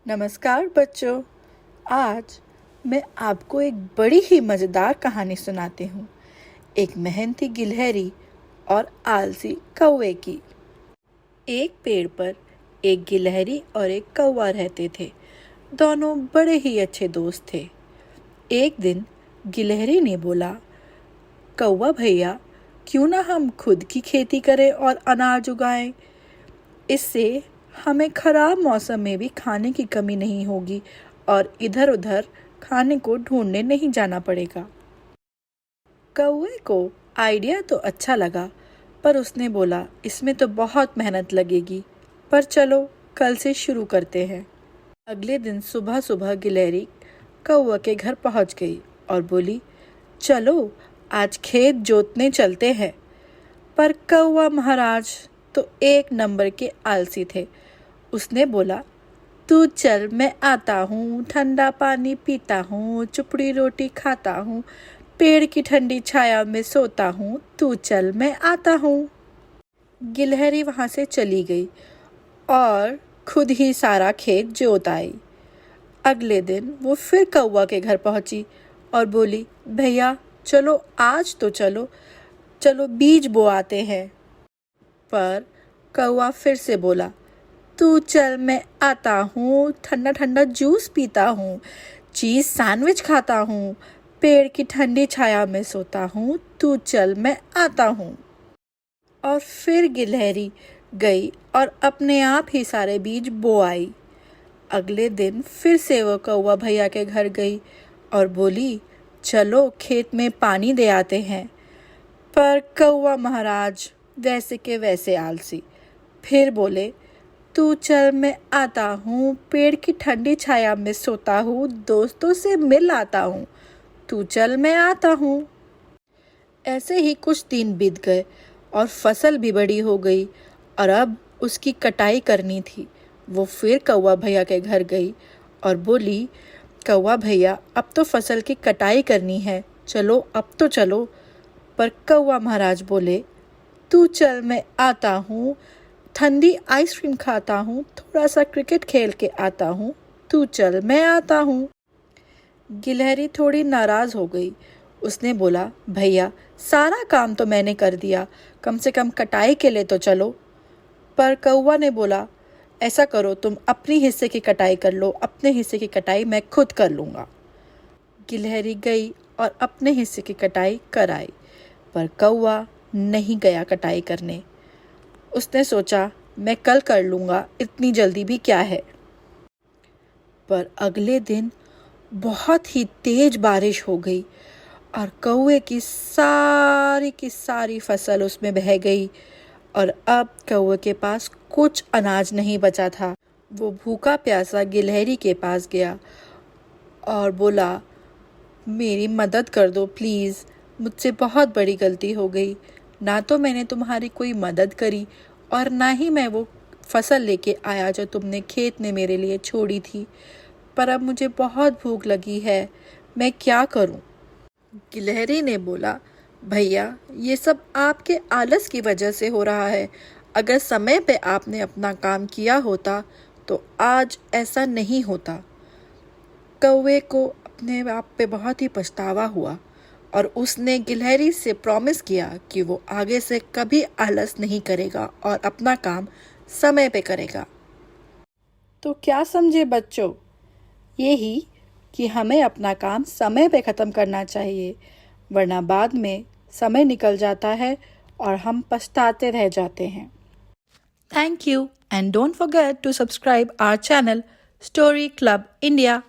नमस्कार बच्चों। आज मैं आपको एक बड़ी ही मज़ेदार कहानी सुनाती हूँ। एक मेहनती गिलहरी और आलसी कौवे की। एक पेड़ पर एक गिलहरी और एक कौवा रहते थे। दोनों बड़े ही अच्छे दोस्त थे। एक दिन गिलहरी ने बोला, कौवा भैया, क्यों ना हम खुद की खेती करें और अनाज उगाएं। इससे हमें खराब मौसम में भी खाने की कमी नहीं होगी और इधर उधर खाने को ढूंढने नहीं जाना पड़ेगा। कौवे को आइडिया तो अच्छा लगा, पर उसने बोला, इसमें तो बहुत मेहनत लगेगी, पर चलो कल से शुरू करते हैं। अगले दिन सुबह सुबह गिलहरी कौवा के घर पहुंच गई और बोली, चलो आज खेत जोतने चलते हैं। पर कौवा महाराज तो एक नंबर के आलसी थे। उसने बोला, तू चल, मैं आता हूँ, ठंडा पानी पीता हूँ, चुपड़ी रोटी खाता हूँ, पेड़ की ठंडी छाया में सोता हूँ, तू चल, मैं आता हूँ। गिलहरी वहाँ से चली गई और खुद ही सारा खेत जोत आई। अगले दिन वो फिर कौवा के घर पहुँची और बोली, भैया चलो आज तो चलो बीज बोआते हैं। पर कौवा फिर से बोला, तू चल, मैं आता हूँ, ठंडा ठंडा जूस पीता हूँ, चीज़ सैंडविच खाता हूँ, पेड़ की ठंडी छाया में सोता हूँ, तू चल, मैं आता हूँ। और फिर गिलहरी गई और अपने आप ही सारे बीज बो आई। अगले दिन फिर से वो कौवा भैया के घर गई और बोली, चलो खेत में पानी दे आते हैं। पर कौवा महाराज वैसे के वैसे आलसी फिर बोले, तू चल, मैं आता हूँ, पेड़ की ठंडी छाया में सोता हूँ, दोस्तों से मिल आता हूँ, तू चल, मैं आता हूँ। ऐसे ही कुछ दिन बीत गए और फसल भी बड़ी हो गई और अब उसकी कटाई करनी थी। वो फिर कौवा भैया के घर गई और बोली, कौवा भैया, अब तो फसल की कटाई करनी है, चलो अब तो चलो। पर कौवा महाराज बोले, तू चल, मैं आता हूँ, ठंडी आइसक्रीम खाता हूँ, थोड़ा सा क्रिकेट खेल के आता हूँ, तू चल, मैं आता हूँ। गिलहरी थोड़ी नाराज़ हो गई। उसने बोला, भैया सारा काम तो मैंने कर दिया, कम से कम कटाई के लिए तो चलो। पर कौवा ने बोला, ऐसा करो, तुम अपनी हिस्से की कटाई कर लो, अपने हिस्से की कटाई मैं खुद कर लूँगा। गिलहरी गई और अपने हिस्से की कटाई कर आई, पर कौवा नहीं गया कटाई करने। उसने सोचा, मैं कल कर लूँगा, इतनी जल्दी भी क्या है। पर अगले दिन बहुत ही तेज बारिश हो गई और कौवे की सारी फसल उसमें बह गई और अब कौवे के पास कुछ अनाज नहीं बचा था। वो भूखा प्यासा गिलहरी के पास गया और बोला, मेरी मदद कर दो प्लीज़, मुझसे बहुत बड़ी गलती हो गई। ना तो मैंने तुम्हारी कोई मदद करी और ना ही मैं वो फसल लेके आया जो तुमने खेत में मेरे लिए छोड़ी थी। पर अब मुझे बहुत भूख लगी है, मैं क्या करूं? गिलहरी ने बोला, भैया ये सब आपके आलस की वजह से हो रहा है। अगर समय पे आपने अपना काम किया होता तो आज ऐसा नहीं होता। कौवे को अपने आप पे बहुत ही पछतावा हुआ और उसने गिलहरी से प्रॉमिस किया कि वो आगे से कभी आलस नहीं करेगा और अपना काम समय पे करेगा। तो क्या समझे बच्चों? यही कि हमें अपना काम समय पे ख़त्म करना चाहिए, वरना बाद में समय निकल जाता है और हम पछताते रह जाते हैं। Thank you and don't forget to subscribe our channel Story Club India.